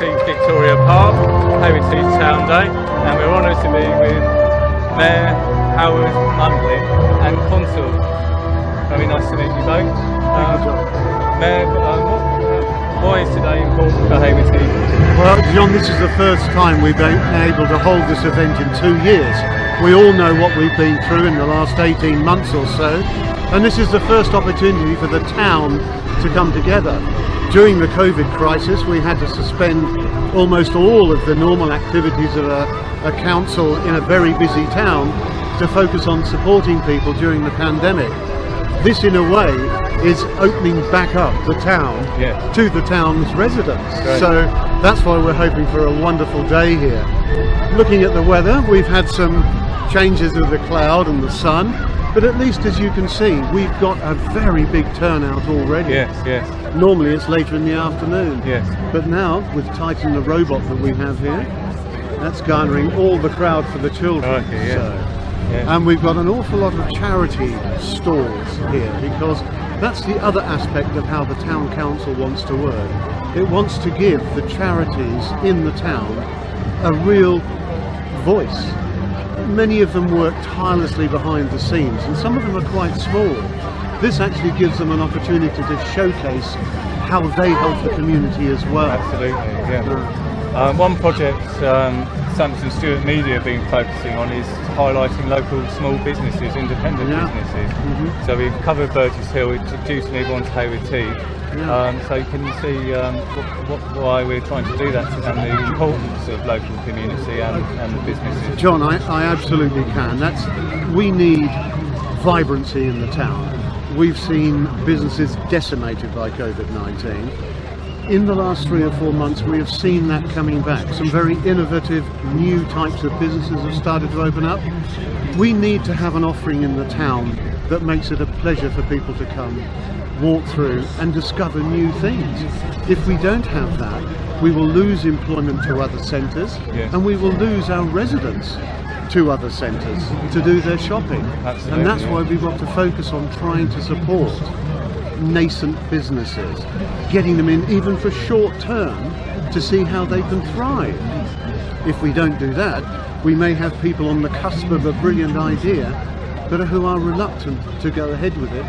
Heath Victoria Park, Haywards Heath Town Day, and we're honoured to be with Mayor Howard Mundin and Consort. Very nice to meet you both. Mayor, why is today important for Haywards Heath? Well, John, this is the first time we've been able to hold this event in 2 years. We all know what we've been through in the last 18 months or so, and this is the first opportunity for the town to come together. During the COVID crisis, we had to suspend almost all of the normal activities of a council in a very busy town to focus on supporting people during the pandemic. This, in a way, is opening back up the town to the town's residents. Great. So that's why we're hoping for a wonderful day here. Looking at the weather, we've had some changes of the cloud and the sun, but at least, as you can see, we've got a very big turnout already. Yes. Normally it's later in the afternoon. Yes. But now, with Titan the robot that we have here, that's garnering all the crowd for the children. Okay, And we've got an awful lot of charity stalls here, because that's the other aspect of how the town council wants to work. It wants to give the charities in the town a real voice. Many of them work tirelessly behind the scenes, and some of them are quite small. This actually gives them an opportunity to showcase how they help the community as well. Absolutely, one project Samson Stewart Media have been focusing on is highlighting local small businesses, independent businesses. So we've covered Burgess Hill, introducing everyone to Haywards Heath. So you can see why we're trying to do that, and the importance of local community and the businesses. John, I absolutely can. We need vibrancy in the town. We've seen businesses decimated by COVID-19. In the last 3 or 4 months, we have seen that coming back. Some very innovative, new types of businesses have started to open up. We need to have an offering in the town that makes it a pleasure for people to come, walk through and discover new things. If we don't have that, we will lose employment to other centres, and we will lose our residents to other centres to do their shopping. And that's why we've got to focus on trying to support nascent businesses, getting them in even for short term to see how they can thrive. If we don't do that, we may have people on the cusp of a brilliant idea who are reluctant to go ahead with it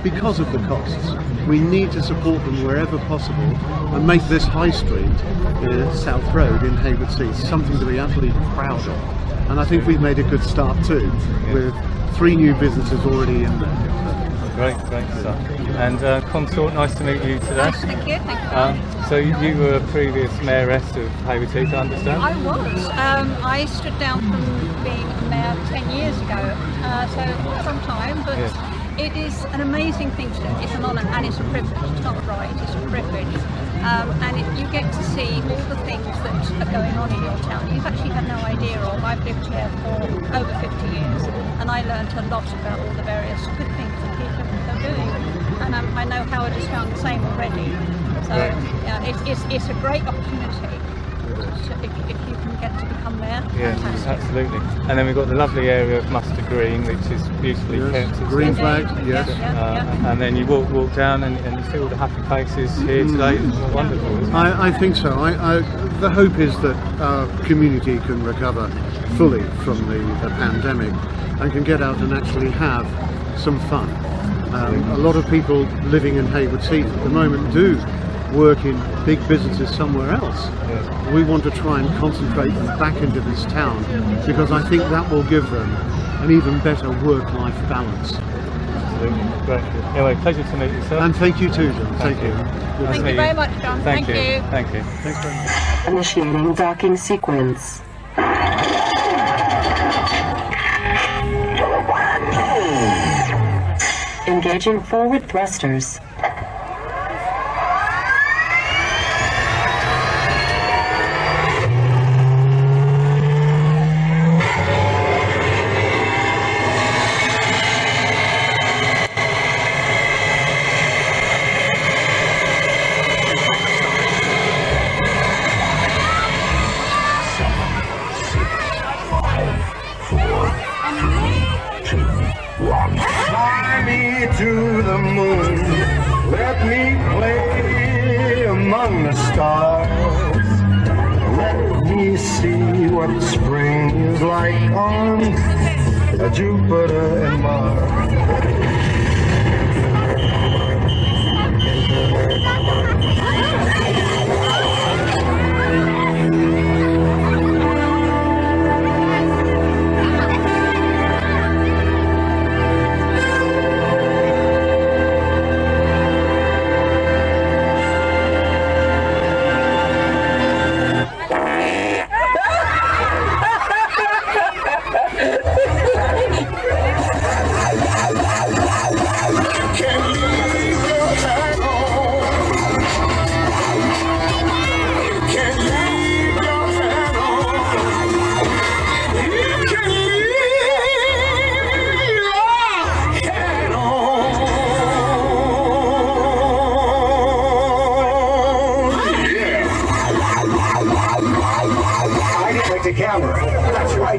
because of the costs. We need to support them wherever possible and make this high street, South Road in Haywards Heath, something to be utterly proud of. And I think we've made a good start too, with 3 new businesses already in there. Great stuff. And Consort, nice to meet you today. Nice, thank you. So you were a previous mayoress of Haywards Heath, I understand? I was. I stood down from being mayor 10 years ago, so some time, but it is an amazing thing to do. It's an honour and it's a privilege. It's not a right, it's a privilege. And you get to see all the things that are going on in your town you've actually had no idea of. I've lived here for over 50 years and I learned a lot about all the various good things that people are doing. And I know Howard has found the same already. So it's a great opportunity if you can get to become mayor. Yes, absolutely. And then we've got the lovely area of Mustard Green, which is beautifully kept. Green flag, yes. And then you walk down and you see all the happy faces here today. It's wonderful, isn't it? I think so. The hope is that our community can recover fully from the pandemic and can get out and actually have some fun. A lot of people living in Haywards Heath at the moment do work in big businesses somewhere else. We want to try and concentrate them back into this town because I think that will give them an even better work-life balance. Absolutely. Great. Anyway, pleasure to meet you, sir. And thank you too, John. Thank you. Thank you very much, John. Thank you. Thank you. Thanks very much. Initiating docking sequence. Engaging forward thrusters. Fly me to the moon, let me play among the stars. like on Jupiter and Mars.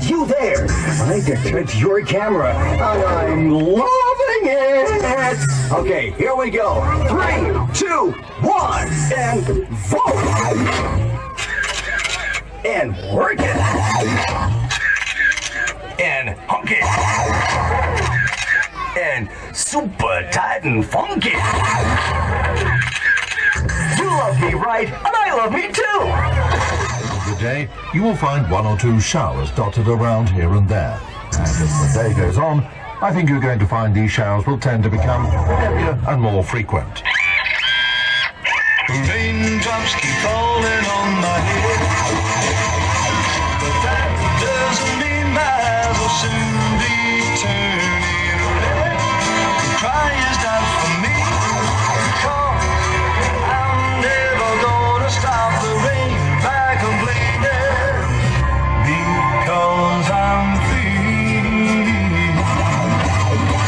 You there! I detect your camera, and I'm loving it! Okay, here we go. 3, 2, 1, and vote! And work it! And hunk it! And super tight and funky! You love me, right? And I love me too! The day, you will find 1 or 2 showers dotted around here and there. And as the day goes on, I think you're going to find these showers will tend to become heavier and more frequent. Raindrops keep falling on my head, but that doesn't mean my eyes will soon be turning red. The cry is not for me, because I'm never gonna stop the rain by complaining, because I'm free.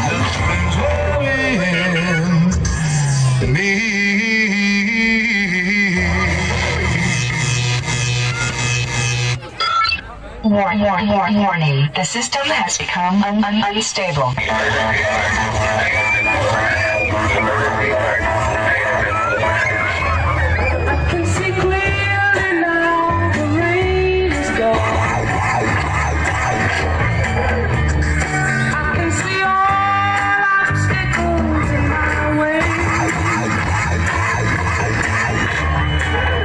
The spring's wearing me. Warning. The system has become unstable. I can see clearly now, the rain is gone. I can see all obstacles in my way.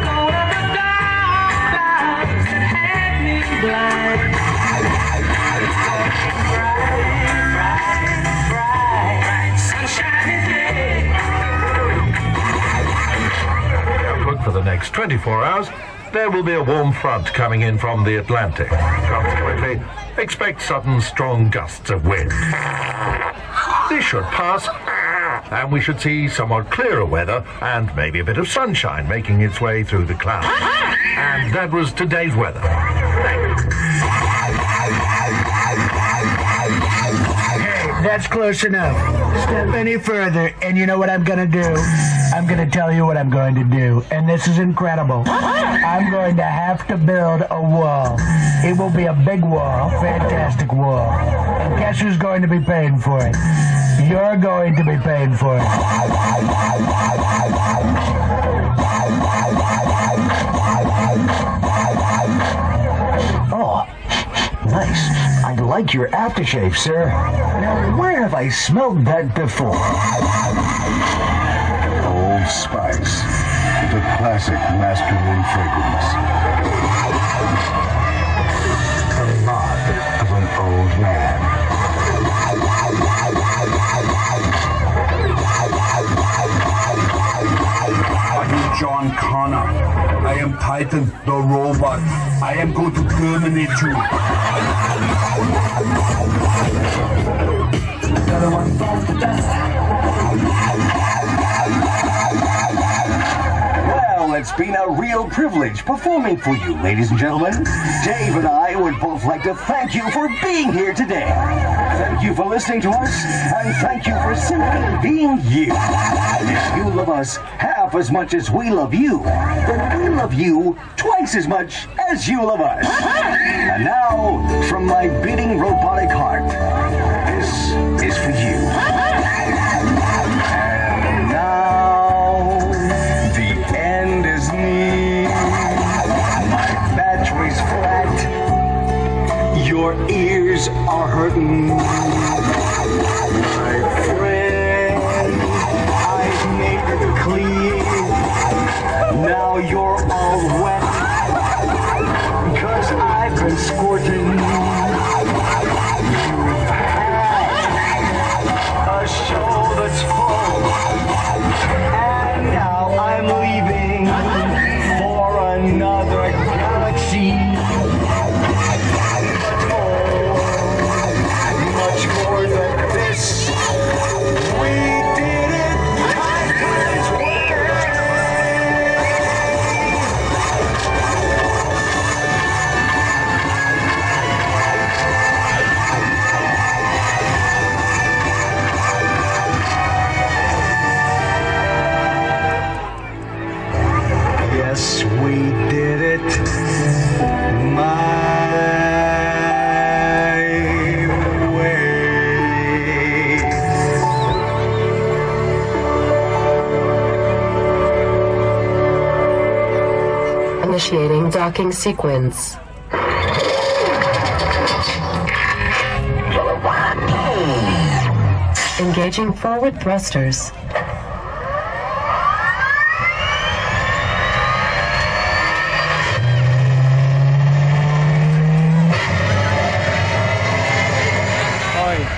Go up the dark clouds that had me blind. Bright, sunshiny day. Outlook for the next 24 hours, there will be a warm front coming in from the Atlantic. Consequently, expect sudden strong gusts of wind. This should pass, and we should see somewhat clearer weather and maybe a bit of sunshine making its way through the clouds. And that was today's weather. That's close enough. Step any further, and you know what I'm gonna do? I'm gonna tell you what I'm going to do, and this is incredible. I'm going to have to build a wall. It will be a big wall, fantastic wall. And guess who's going to be paying for it? You're going to be paying for it. Oh, nice. I like your aftershave, sir. Now, where have I smelled that before? Old Spice, the classic masculine fragrance. A nod of an old man. I am John Connor. I am Titan, the robot. I am going to terminate you. Well, it's been a real privilege performing for you, ladies and gentlemen. Dave and I would both like to thank you for being here today. Thank you for listening to us, and thank you for simply being you. If you love us half as much as we love you, then we love you twice as much as you love us. And now, from my beating robotic heart, this is for you. And now, the end is near. My battery's flat. Your feelings are hurting. My friend, I've made it clear. Now you're all wet, 'cause I've been squirting. You've had a show that's full, and now I'm leaving for another galaxy. Much more than this. We did it Haywards way. Yes, we did it my Initiating docking sequence. Engaging forward thrusters.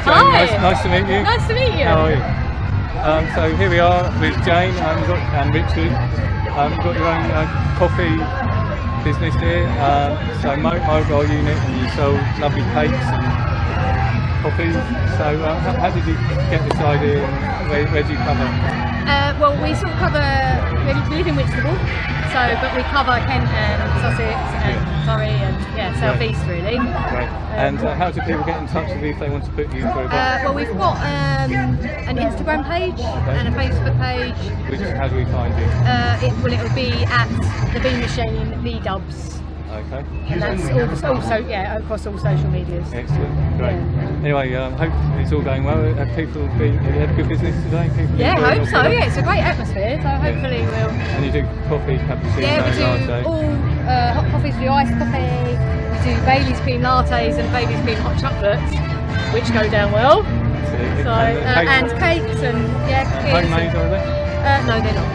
Hi. Nice to meet you. Nice to meet you. How are you? So here we are with Jane and Richard. You've got your own coffee business here. So mobile unit, and you sell lovely cakes and coffees. So how did you get this idea, and where do you cover? Well, we sort of cover, we live in Whitstable, but we cover Kent and Sussex and Surrey and South East really. Great. And how do people get in touch with you if they want to book you for a event? Well, we've got an Instagram page and a Facebook page. How do we find you? It will be at the Bean Machine, the Dubs. Okay. And that's also across all social medias. Excellent, great. Anyway, hope it's all going well. Have people been? Have you had good business today? People I hope so. Yeah, it's a great atmosphere. So hopefully we'll. And you do coffee, cappuccino, yeah, we do latte. all hot coffees. We do iced coffee. We do Bailey's cream lattes and Bailey's cream hot chocolates, which go down well. So and cakes and cookies. Homemade, are they? No, they're not.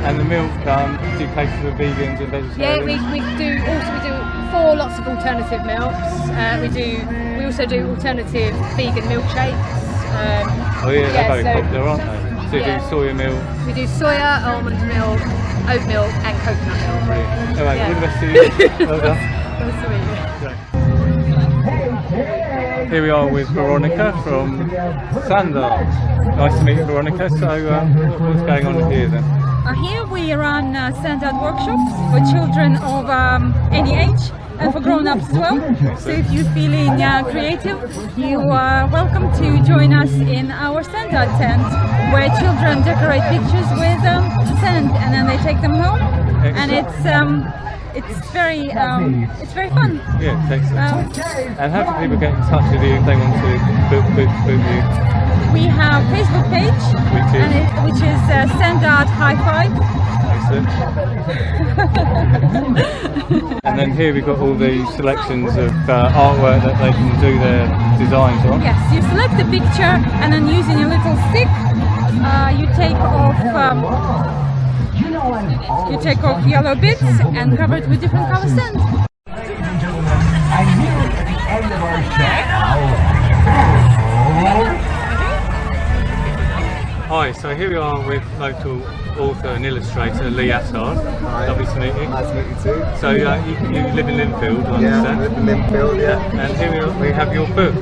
And the milk, do you cater for vegans and vegetarians? Yeah, we do 4 lots of alternative milks. We also do alternative vegan milkshakes. They're very popular, aren't they? So you do soya milk? We do soya, almond milk, oat milk and coconut milk. Brilliant. Anyway, all the best to you. Well done. Nice to meet you. Here we are with Veronica from Sandar. Nice to meet you, Veronica. So what's going on here then? Here we run standard workshops for children of any age and for grown-ups as well. So if you're feeling creative, you are welcome to join us in our standard tent, where children decorate pictures with sand and then they take them home. Excellent. And it's very fun. Yeah, excellent. And how do people get in touch with you if they want to book you? We have a Facebook page, which is Standard High Five. Excellent. And then here we've got all the selections of artwork that they can do their designs on. Yes, you select the picture and then using a little stick, you take off yellow bits and cover it with different color sand. I'm here at the end of our Hi, so here we are with local author and illustrator Lee Assard. Lovely to meet you. Nice to meet you too. So you live in Linfield, I understand? I live in Linfield, yeah. And here we have your book,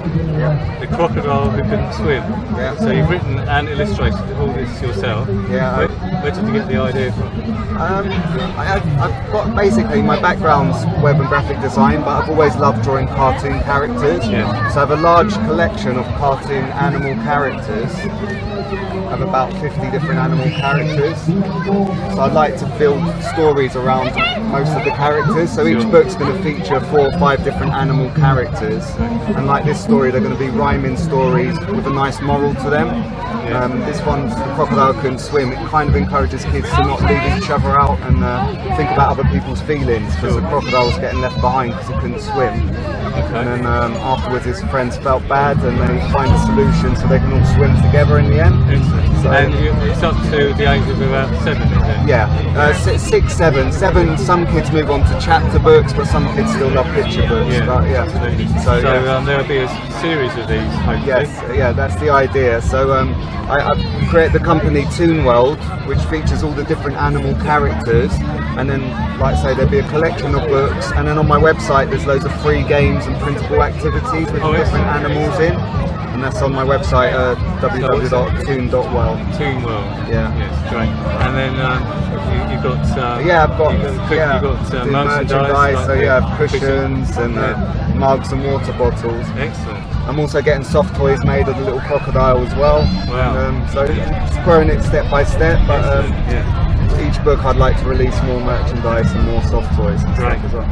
The Crocodile Who Couldn't Swim. Yeah. So you've written and illustrated all this yourself. Yeah. Where did you get the idea from? I've got basically, my background's web and graphic design, but I've always loved drawing cartoon characters. Yeah. So I have a large collection of cartoon animal characters. I have a about 50 different animal characters. So I'd like to build stories around most of the characters. So each book's going to feature 4 or 5 different animal characters. And like this story, they're going to be rhyming stories with a nice moral to them. This one's The Crocodile Couldn't Swim. It kind of encourages kids to not leave each other out and think about other people's feelings, because the crocodile was getting left behind because he couldn't swim. And then afterwards his friends felt bad and they find a solution so they can all swim together in the end. So, and it's up to the age of about 7, is it? Yeah, 6, 7. 7, some kids move on to chapter books, but some kids still love picture books. Yeah, but, absolutely. So there'll be a series of these, hopefully. Yes, yeah, that's the idea. So I've created the company Toon World, which features all the different animal characters, and then, like I say, there'll be a collection of books, and then on my website there's loads of free games and printable activities with different animals in, and that's on my website, www.toon.world. Toon World. Yeah. Yes, great. And then you've got I've got merchandise, so like cushions and mugs and water bottles. Excellent. I'm also getting soft toys made of the little crocodile as well. Wow. And, so it's growing it step by step, but each book I'd like to release more merchandise and more soft toys and stuff as well.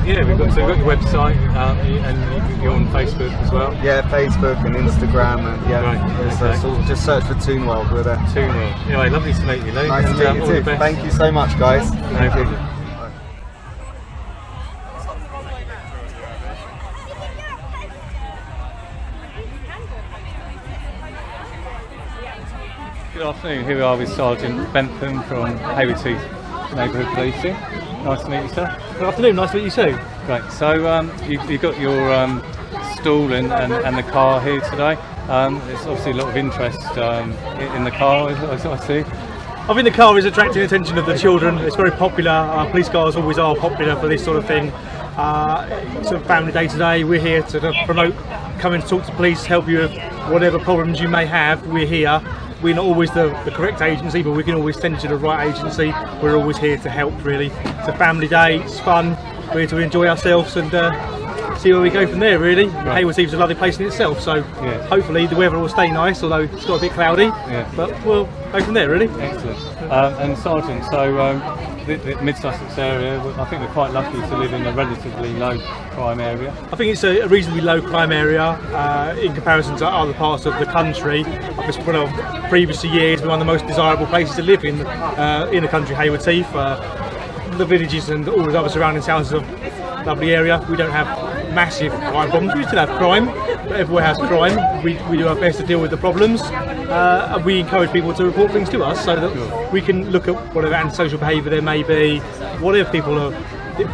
We've got your website and you're on Facebook as well. Yeah, Facebook and Instagram, and so just search for Toon World. We're there. Toon World. Anyway, lovely to meet you, Lee. Nice to meet you too. Thank you so much, guys. Thank you. Good afternoon, here we are with Sergeant Bentham from Haywards Heath Neighbourhood Policing. Nice to meet you, sir. Good afternoon, nice to meet you too. Great, so you've got your stall and the car here today. There's obviously a lot of interest in the car, as I see. I think the car is attracting the attention of the children. It's very popular. Police cars always are popular for this sort of thing. Sort of family day today. We're here to promote, come and talk to police, help you with whatever problems you may have. We're here. We're not always the correct agency, but we can always send you to the right agency. We're always here to help, really. It's a family day, it's fun. We're here to enjoy ourselves and see where we go from there, really. Right. Haywards Heath is a lovely place in itself, so hopefully the weather will stay nice, although it's got a bit cloudy. But we'll go from there, really. Excellent. And Sergeant, so the mid-Sussex area, I think we're quite lucky to live in a relatively low crime area. I think it's a reasonably low crime area in comparison to other parts of the country. Previous years, one of the most desirable places to live in the country, Haywards Heath. The villages and all the other surrounding towns is a lovely area. We don't have massive crime problems. We still have crime, but everywhere has crime. We do our best to deal with the problems. And we encourage people to report things to us so that we can look at whatever antisocial behaviour there may be, whatever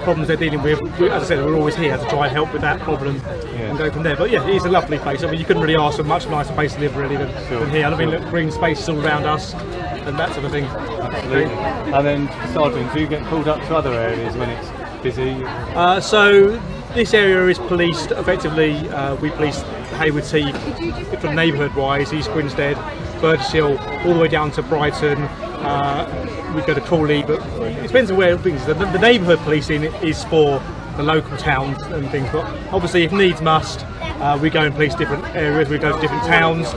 problems they're dealing with. As I said, we're always here to try and help with that problem and go from there. But yeah, it is a lovely place. I mean, you couldn't really ask for a much nicer place to live really than here. I mean, look, green spaces all around us and that sort of thing. Absolutely. And then, Sergeant, do you get called up to other areas when it's busy? So this area is policed effectively. We police Haywards Heath from neighbourhood-wise, East Grinstead, Burgess Hill, all the way down to Brighton. We go to Cllr, but it depends on where things. The neighbourhood policing is for the local towns and things, but obviously if needs must, we go and police different areas, we go to different towns.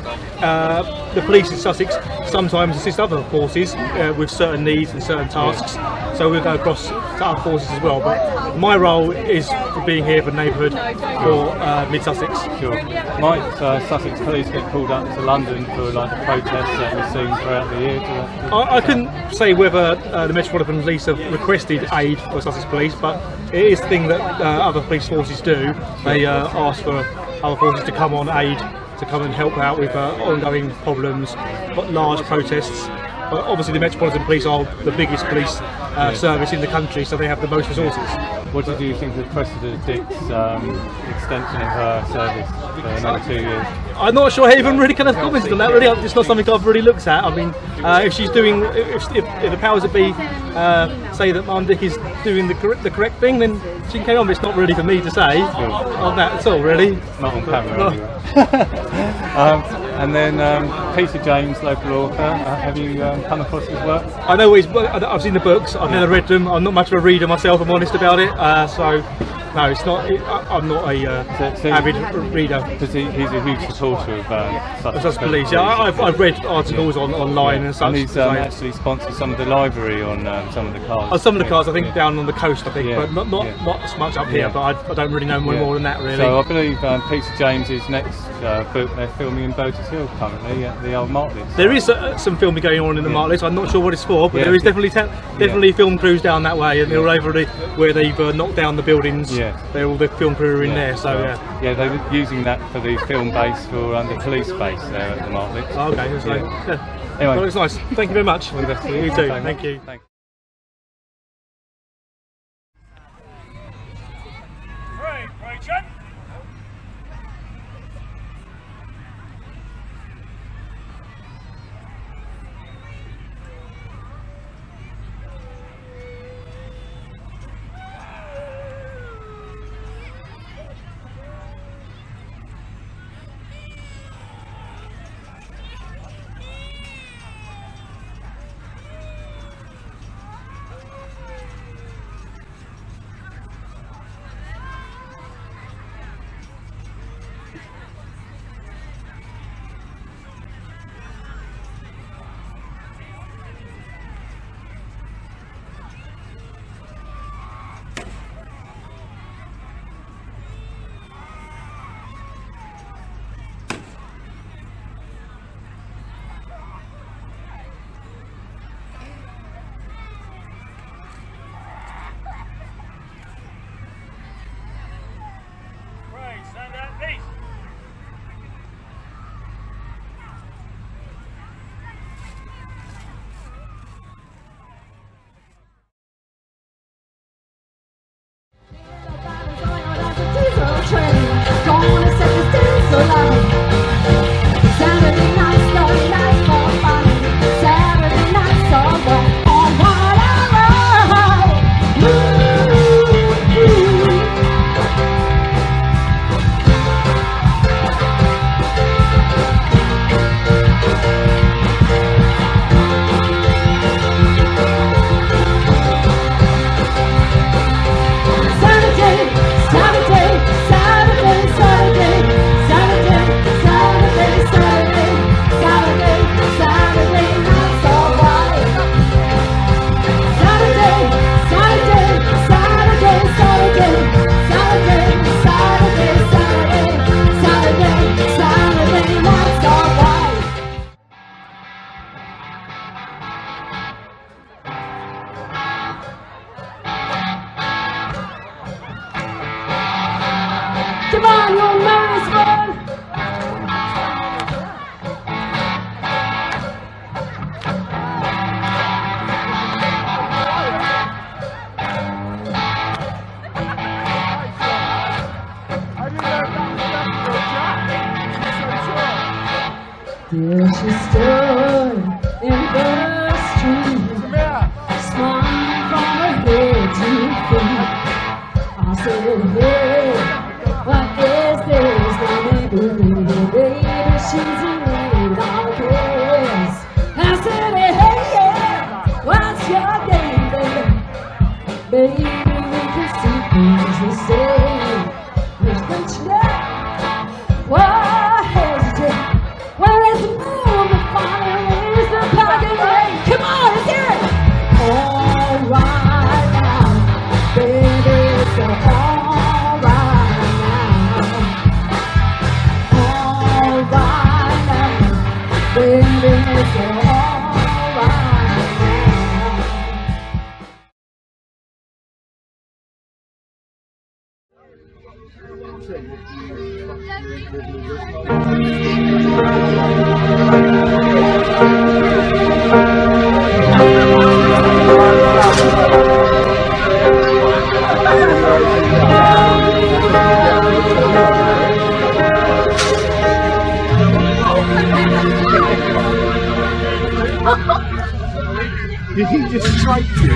The police in Sussex sometimes assist other forces with certain needs and certain tasks, so we'll go across to other forces as well. But my role is for being here for neighbourhood for mid-Sussex. Sure. Might Sussex Police get called up to London for like the protests that we've seen throughout the year? I couldn't say whether the Metropolitan Police have requested aid for Sussex Police, but it is a thing that other police forces do. They ask for other forces to come on aid, to come and help out with ongoing problems, large protests. But obviously the Metropolitan Police are the biggest police service in the country, so they have the most resources. What did you think of Cressida Dick's extension of her service for another 2 years? I'm not sure I even really kind of commented on that. Really, it's not something I've really looked at. I mean, if she's doing, if the powers that be say that Mum Dick is doing the correct thing, then she can carry on. But it's not really for me to say on that at all, really. Not on camera, anyway. And then Peter James, local author. Have you come across his work? I know I've seen the books. I've never read them. I'm not much of a reader myself. I'm honest about it. So No, it's not. I'm not a avid reader. Because he's a huge supporter of Sussex Police. Yeah, I've read articles online and such. And he's actually sponsored some of the livery on some of the cars. On some of the cars, I think down on the coast, I think, but not so much up here. But I don't really know more than that, really. So I believe Peter James's next book they're filming in Burgess Hill currently at the old Martlets. There is some filming going on in the Martlets. I'm not sure what it's for, but there is definitely film crews down that way, and they're over where they've knocked down the buildings. They're all the film crew are in there. So yeah, they were using that for the film base for the police base there at the Martlets. Oh, okay, so, anyway, well, it's nice. Thank you very much. All the best to you. You too. Thank you. Thanks. There she stood in the street, smiling from her head to feet. I said, hey, what is this? Baby, she's in all this. I said, hey, yeah, what's your game, baby? Baby, we can see things the same. There's the chat. Why hesitate? Well, let's move and finally the pocket lane. Come on, let's hear it. All right now, baby, it's all right now. All right now, baby, it's all right now. Did he just strike you?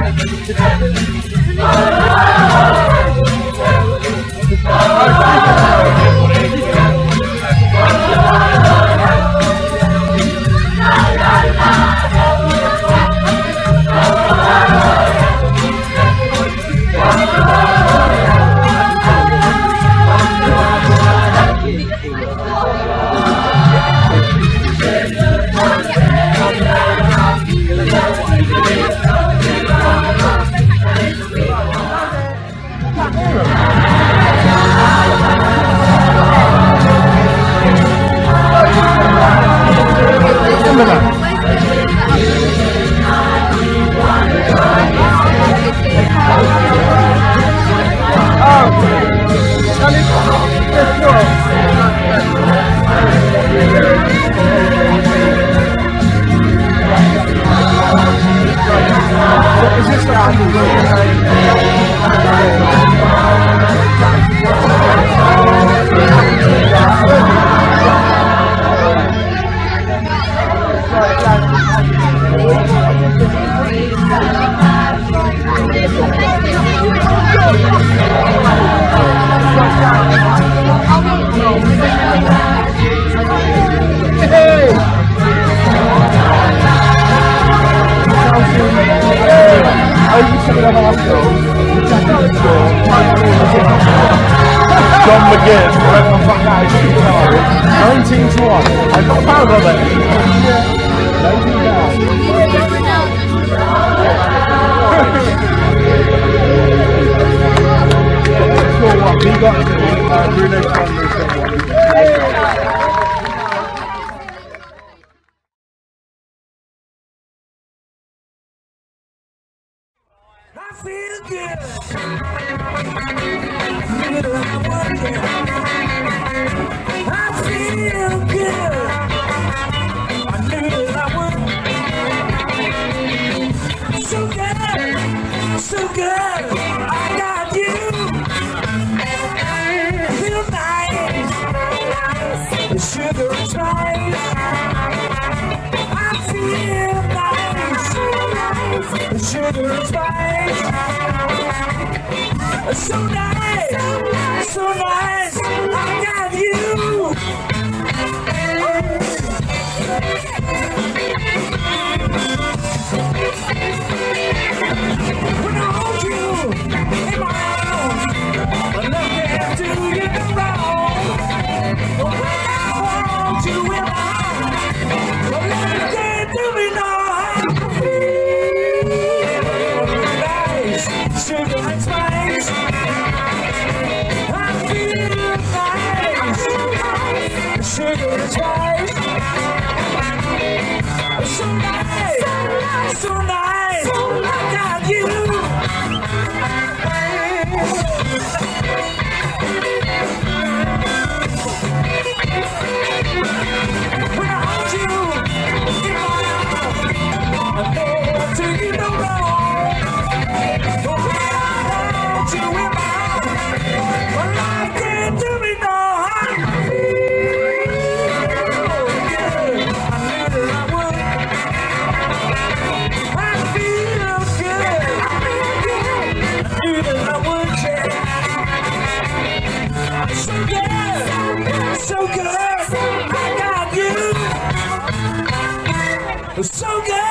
McGinn, whoever the fuck that is, 19 to 1. I've got a power of it. Score one. You got Bruno's one, I feel good. I feel good. I knew that I would. So good, so good. I got you. Feel nice. The sugar and spice. I feel nice. The sugar and spice. So nice, so nice, I got you. When I hold you in my arms, I love can't do you no wrong. But when I hold you in my arms, I love can't do me no harm. Nice, sugar and spice. Sugar and spice. So nice, so nice, I got you. When I hold you in my arms, I know I'll take you no wrong. But when I hold you in my arms, my life can't do me no harm. So good, I got you. So good.